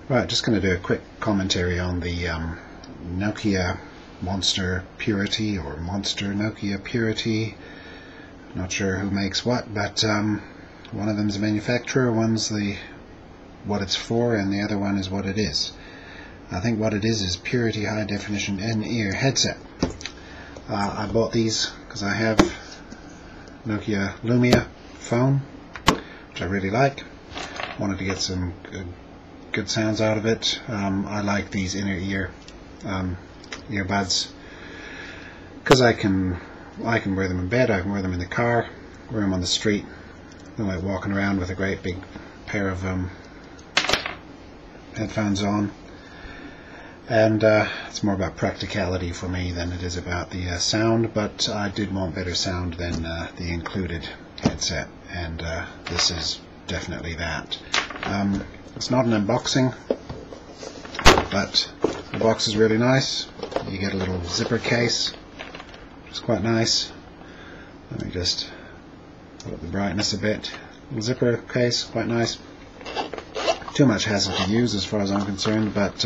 Right, just going to do a quick commentary on the Nokia Monster Purity or Monster Nokia Purity. Not sure who makes what, but one of them's a manufacturer, one's what it's for, and the other one is what it is. I think what it is Purity High Definition in-ear headset. I bought these because I have Nokia Lumia phone, which I really like. Wanted to get some good sounds out of it. I like these inner ear earbuds because I can wear them in bed, I can wear them in the car, wear them on the street. I don't like walking around with a great big pair of headphones on. And it's more about practicality for me than it is about the sound, but I did want better sound than the included headset, and this is definitely that. It's not an unboxing, but the box is really nice. You get a little zipper case, which is quite nice. Let me just put up the brightness a bit. Little zipper case, quite nice. Too much hassle to use as far as I'm concerned, but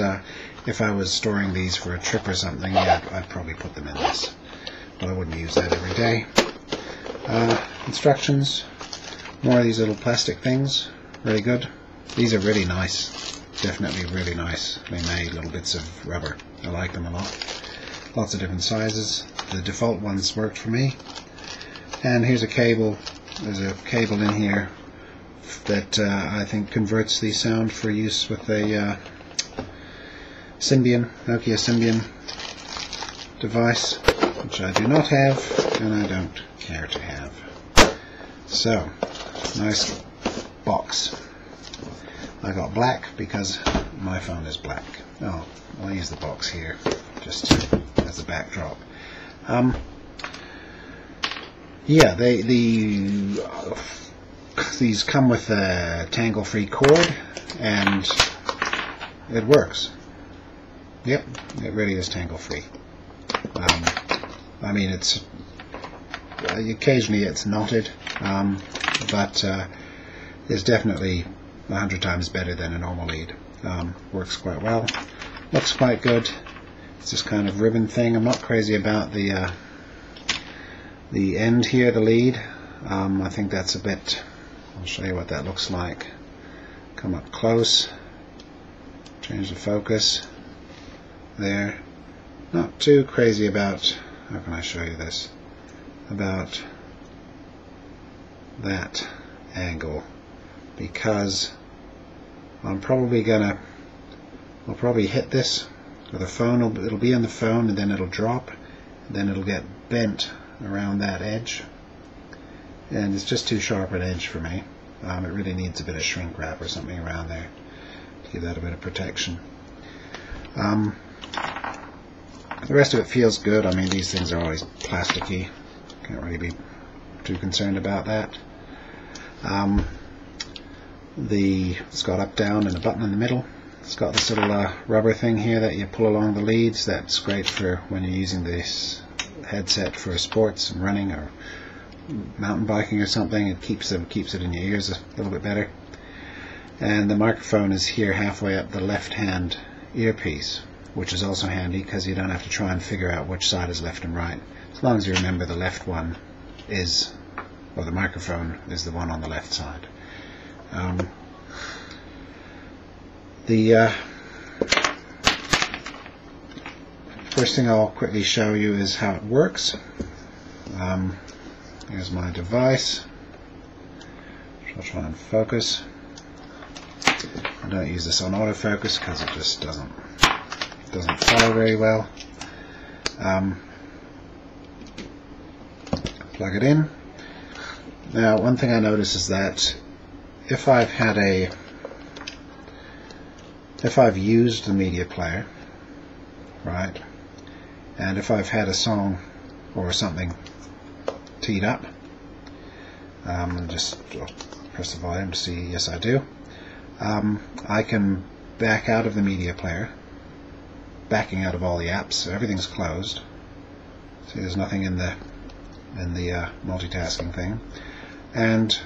if I was storing these for a trip or something, yeah, I'd probably put them in this. But I wouldn't use that every day. Instructions, more of these little plastic things, really good. These are really nice, definitely really nice. They made little bits of rubber. I like them a lot. Lots of different sizes. The default ones worked for me. And here's a cable. There's a cable in here that I think converts the sound for use with a Symbian, Nokia Symbian device, which I do not have and I don't care to have. So, nice box. I got black because my phone is black. Oh, I'll use the box here just as a backdrop. Yeah, these come with a tangle-free cord, and it works. Yep, it really is tangle-free. I mean, it's occasionally it's knotted, but it's definitely 100 times better than a normal lead. Works quite well. Looks quite good. It's this kind of ribbon thing. I'm not crazy about the end here, the lead. I think that's a bit. I'll show you what that looks like. Come up close. Change the focus. There. Not too crazy about. How can I show you this? About that angle, because I'm probably gonna. I'll probably hit this with a phone. It'll be on the phone, and then it'll drop, and then it'll get bent around that edge, and it's just too sharp an edge for me. It really needs a bit of shrink wrap or something around there to give that a bit of protection. The rest of it feels good. I mean, these things are always plasticky. Can't really be too concerned about that. It's got up, down, and a button in the middle. It's got this little rubber thing here that you pull along the leads. That's great for when you're using this headset for sports and running or mountain biking or something. It keeps it in your ears a little bit better. And the microphone is here halfway up the left-hand earpiece, which is also handy because you don't have to try and figure out which side is left and right. As long as you remember the left one is, or the microphone is the one on the left side. The first thing I'll quickly show you is how it works. Here's my device. I'll try and focus. I don't use this on autofocus because it just doesn't follow very well. Plug it in. Now, one thing I notice is that if I've used the media player, right, and if I've had a song or something teed up, I'll press the volume to see, yes I do, I can back out of the media player, backing out of all the apps, so everything's closed. See, there's nothing in the multitasking thing, and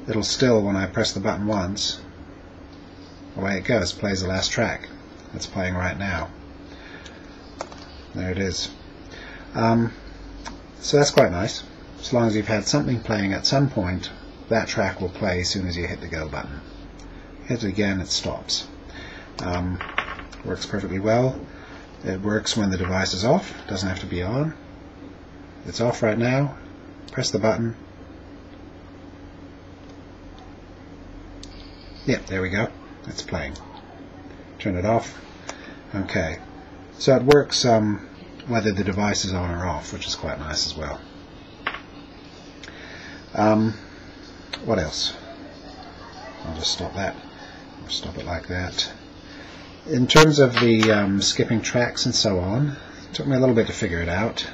it'll still, when I press the button once, away it goes. Plays the last track. It's playing right now. There it is. So that's quite nice. As long as you've had something playing at some point, that track will play as soon as you hit the go button. Hit it again, it stops. Works perfectly well. It works when the device is off. It doesn't have to be on. It's off right now. Press the button. Yep, there we go. It's playing. Turn it off. Okay. So it works whether the device is on or off, which is quite nice as well. What else? I'll just stop that. I'll stop it like that. In terms of the skipping tracks and so on, it took me a little bit to figure it out.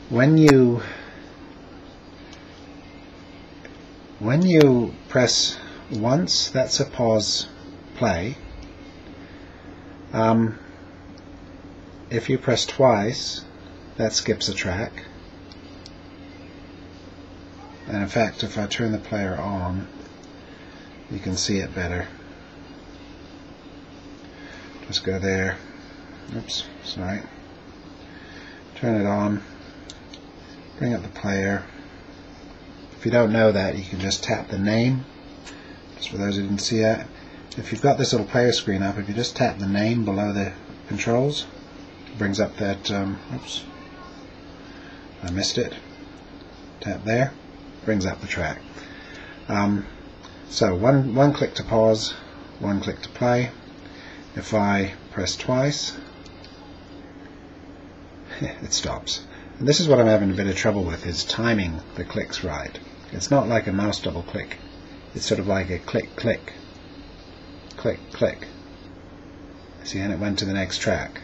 When you press once, that's a pause play. If you press twice, that skips a track. And in fact, if I turn the player on, you can see it better. Just go there. Oops, sorry. Turn it on. Bring up the player. If you don't know that, you can just tap the name. Just for those who didn't see that. If you've got this little player screen up, if you just tap the name below the controls, it brings up that, oops, I missed it. Tap there, brings up the track. So one click to pause, one click to play. If I press twice, it stops. And this is what I'm having a bit of trouble with, is timing the clicks right. It's not like a mouse double click. It's sort of like a click, click, click, click. See, and it went to the next track.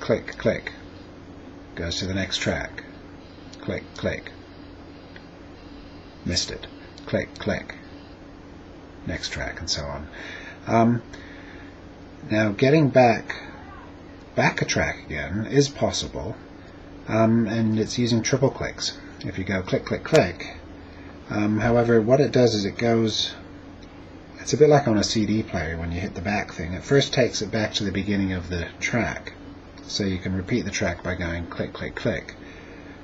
Click, click. Goes to the next track. Click, click. Missed it. Click, click. Next track, and so on. Now, getting back a track again is possible, and it's using triple clicks. If you go click, click, click. However, what it does is it goes, it's a bit like on a CD player when you hit the back thing. It first takes it back to the beginning of the track, so you can repeat the track by going click, click, click.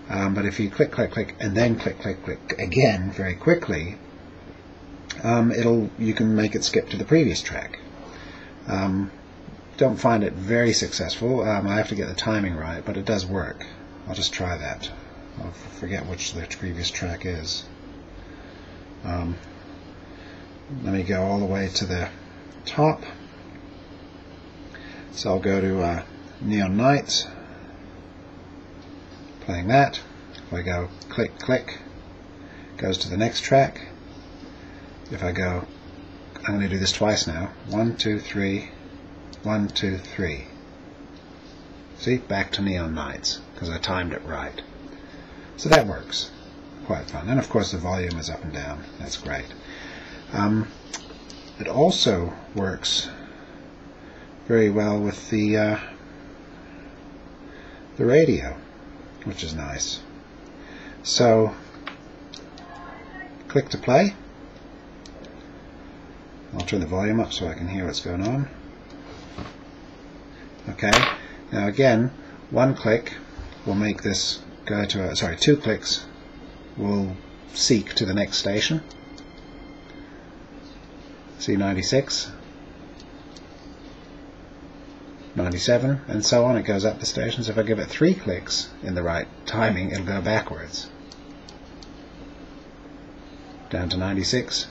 But if you click, click, click, and then click, click, click again very quickly, you can make it skip to the previous track. Don't find it very successful. I have to get the timing right, but it does work. I'll just try that. I'll forget which the previous track is. Let me go all the way to the top. So I'll go to Neon Nights, playing that. If I go click, click, goes to the next track. If I go, I'm going to do this twice now. 1, 2, 3, 1, 2, 3. See, back to Neon Nights, because I timed it right. So that works. Quite fun. And of course the volume is up and down. That's great. It also works very well with the radio, which is nice. So, click to play. I'll turn the volume up so I can hear what's going on. Okay, now again, one click will make this go to two clicks will seek to the next station. See, 96, 97, and so on. It goes up the stations. If I give it 3 clicks in the right timing, it'll go backwards. Down to 96,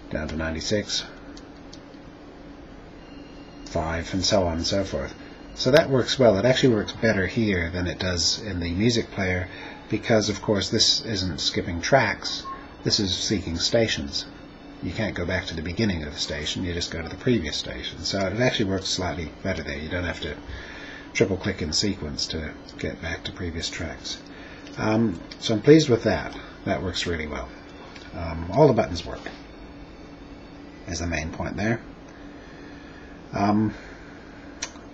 down to 96, 5, and so on and so forth. So that works well. It actually works better here than it does in the music player, because of course this isn't skipping tracks, this is seeking stations. You can't go back to the beginning of the station, you just go to the previous station. So it actually works slightly better there. You don't have to triple click in sequence to get back to previous tracks. So I'm pleased with that. That works really well. All the buttons work, is the main point there.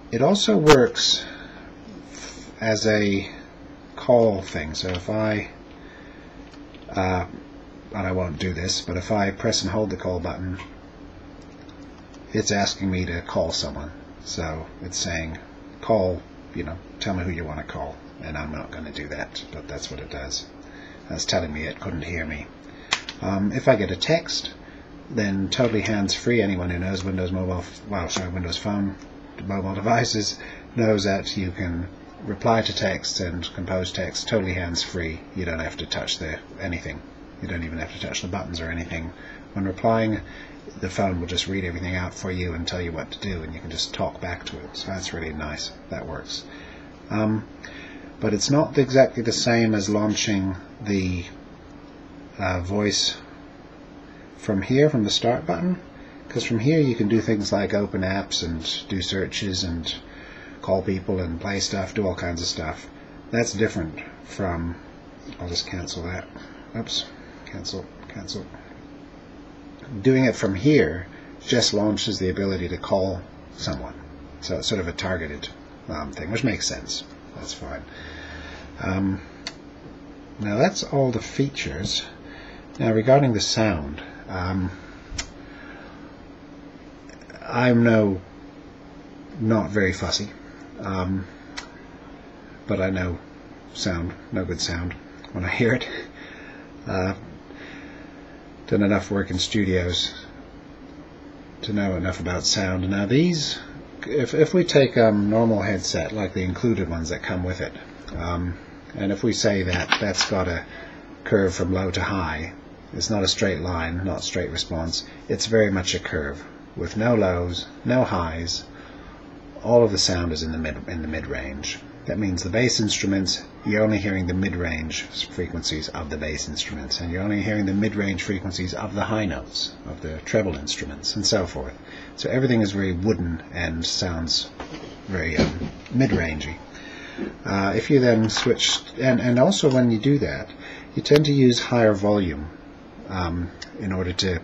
It also works as a call thing. So if I I won't do this, but if I press and hold the call button, it's asking me to call someone. So it's saying, call, tell me who you want to call. And I'm not going to do that, but that's what it does. That's telling me it couldn't hear me. If I get a text, then totally hands-free. Anyone who knows Windows Phone mobile devices knows that you can reply to text and compose text totally hands-free. You don't have to touch anything. You don't even have to touch the buttons or anything. When replying, the phone will just read everything out for you and tell you what to do, and you can just talk back to it. So that's really nice. That works. But it's not exactly the same as launching the voice from here, from the start button, because from here you can do things like open apps and do searches and call people and play stuff, do all kinds of stuff. That's different from, I'll just cancel that. Oops, cancel. Doing it from here just launches the ability to call someone. So it's sort of a targeted thing, which makes sense. That's fine. Now that's all the features. Now regarding the sound, I'm not very fussy, but I know no good sound when I hear it. Done enough work in studios to know enough about sound. Now these, if we take a normal headset like the included ones that come with it, and if we say that that's got a curve from low to high, it's not a straight line, not straight response, it's very much a curve with no lows, no highs. All of the sound is in the mid-range. That means the bass instruments, you're only hearing the mid-range frequencies of the bass instruments, and you're only hearing the mid-range frequencies of the high notes, of the treble instruments, and so forth. So everything is very wooden and sounds very mid-rangey. If you then switch, and also when you do that, you tend to use higher volume in order to,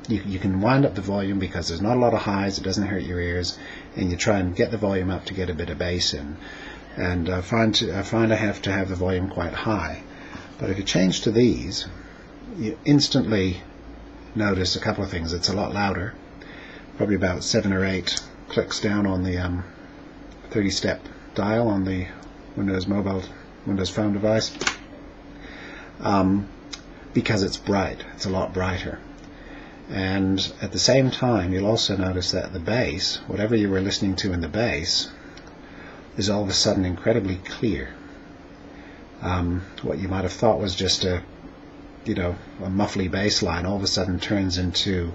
you can wind up the volume because there's not a lot of highs, it doesn't hurt your ears, and you try and get the volume up to get a bit of bass in. And I find I have to have the volume quite high. But if you change to these, you instantly notice a couple of things. It's a lot louder, probably about 7 or 8 clicks down on the 30-step dial on the Windows Phone device, because it's bright. It's a lot brighter. And at the same time, you'll also notice that the bass, whatever you were listening to in the bass, is all of a sudden incredibly clear. What you might have thought was just a muffly bass line all of a sudden turns into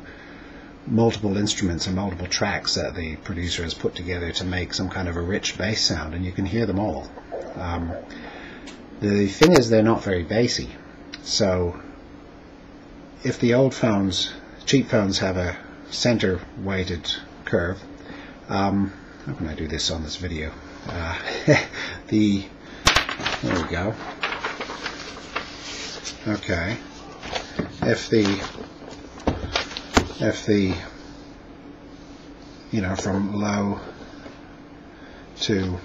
multiple instruments and multiple tracks that the producer has put together to make some kind of a rich bass sound, and you can hear them all. The thing is, they're not very bassy. So if the old phones, cheap phones, have a center weighted curve, how can I do this on this video? There we go. Okay. If the from low to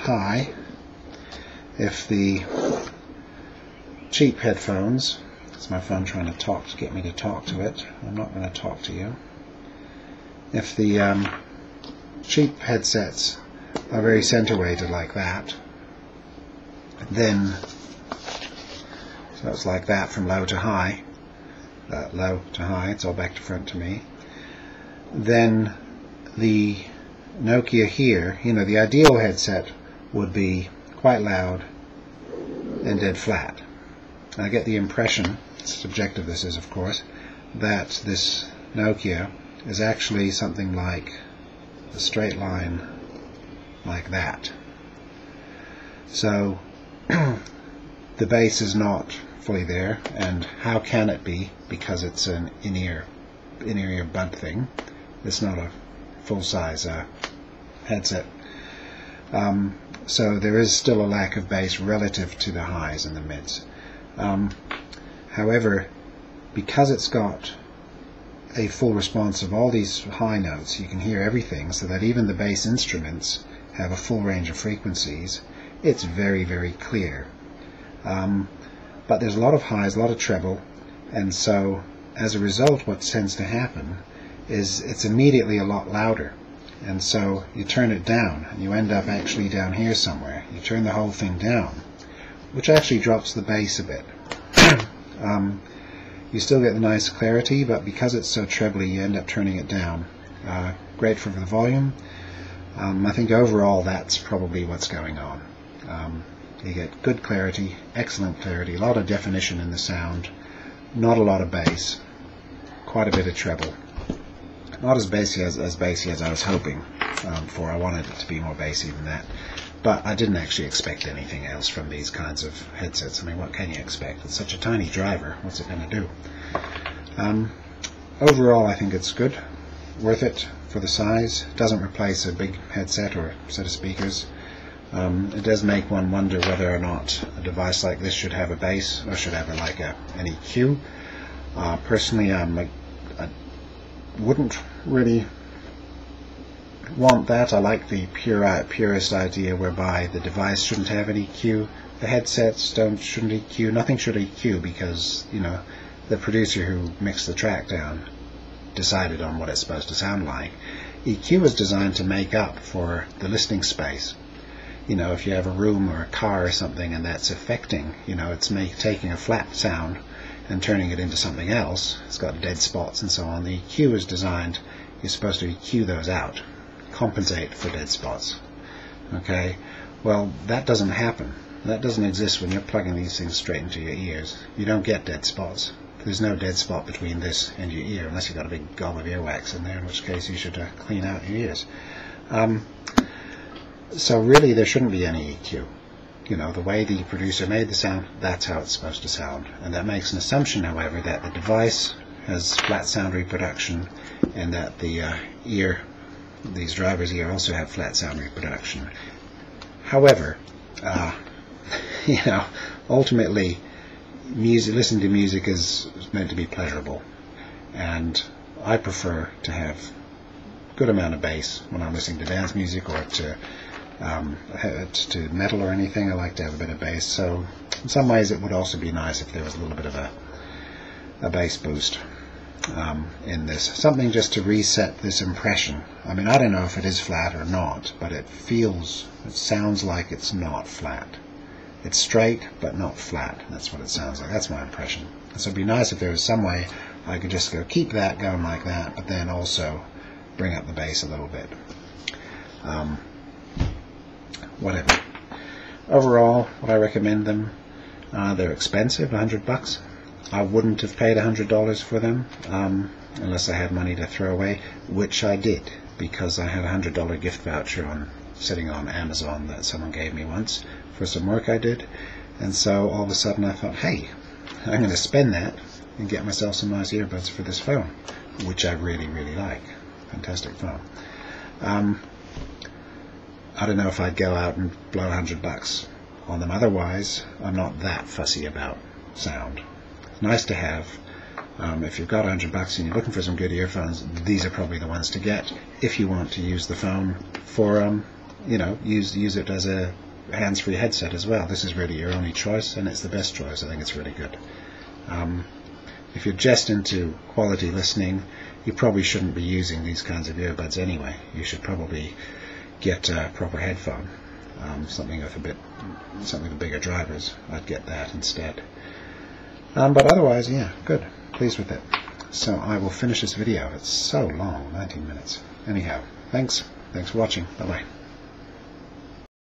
high, if the cheap headphones, it's my phone trying to get me to talk to it. I'm not going to talk to you. If the cheap headsets are very center weighted like that, then so it's like that from low to high, it's all back to front to me. Then the Nokia here, the ideal headset would be quite loud and dead flat. And I get the impression, subjective this is of course, that this Nokia is actually something like a straight line like that. So the bass is not fully there, and how can it be? Because it's an in-ear bud thing. It's not a full-size headset. So there is still a lack of bass relative to the highs and the mids. However, because it's got a full response of all these high notes, you can hear everything, so that even the bass instruments have a full range of frequencies. It's very, very clear. But there's a lot of highs, a lot of treble, And so as a result, what tends to happen is it's immediately a lot louder. And so you turn it down, and you end up actually down here somewhere. You turn the whole thing down, which actually drops the bass a bit. You still get the nice clarity, but because it's so trebly, you end up turning it down. Great for the volume. I think overall that's probably what's going on. You get good clarity, excellent clarity, a lot of definition in the sound, not a lot of bass, quite a bit of treble. Not as bassy as I was hoping for. I wanted it to be more bassy than that. But I didn't actually expect anything else from these kinds of headsets. I mean, what can you expect? It's such a tiny driver. What's it going to do? Overall, I think it's good. Worth it for the size. It doesn't replace a big headset or set of speakers. It does make one wonder whether or not a device like this should have a bass or should have an EQ. Personally, I wouldn't really want that. I like the purist idea whereby the device shouldn't have an EQ. The headsets shouldn't EQ. Nothing should EQ because, you know, the producer who mixed the track down decided on what it's supposed to sound like. EQ is designed to make up for the listening space. You know, if you have a room or a car or something and that's affecting, you know, it's taking a flat sound and turning it into something else. It's got dead spots and so on. The EQ is designed, you're supposed to EQ those out, compensate for dead spots. Okay, well, that doesn't happen. That doesn't exist when you're plugging these things straight into your ears. You don't get dead spots. There's no dead spot between this and your ear, unless you've got a big gob of earwax in there, in which case you should clean out your ears. So really there shouldn't be any EQ. You know, the way the producer made the sound, that's how it's supposed to sound. And that makes an assumption, however, that the device has flat sound reproduction and that the these drivers here also have flat sound reproduction. However, you know, ultimately, listening to music is meant to be pleasurable, and I prefer to have a good amount of bass when I'm listening to dance music or to metal or anything. I like to have a bit of bass. So in some ways, it would also be nice if there was a little bit of a bass boost in this. Something just to reset this impression. I mean, I don't know if it is flat or not, but it sounds like it's not flat. It's straight, but not flat. That's what it sounds like. That's my impression. So it'd be nice if there was some way I could just keep that going like that, but then also bring up the bass a little bit. Whatever. Overall, would I recommend them? They're expensive, $100. I wouldn't have paid $100 for them unless I had money to throw away, which I did, because I had a $100 gift voucher sitting on Amazon that someone gave me once for some work I did. And so all of a sudden I thought, hey, I'm going to spend that and get myself some nice earbuds for this phone, which I really, really like. Fantastic phone. I don't know if I'd go out and blow $100 on them. Otherwise, I'm not that fussy about sound. It's nice to have. If you've got $100 and you're looking for some good earphones, these are probably the ones to get if you want to use the phone for, you know, use it as a hands-free headset as well. This is really your only choice, and it's the best choice. I think it's really good. If you're just into quality listening, you probably shouldn't be using these kinds of earbuds anyway. You should probably get a proper headphone, something with bigger drivers. I'd get that instead. But otherwise, yeah, good. Pleased with it. So I will finish this video. It's so long, 19 minutes. Anyhow, thanks for watching. Bye-bye.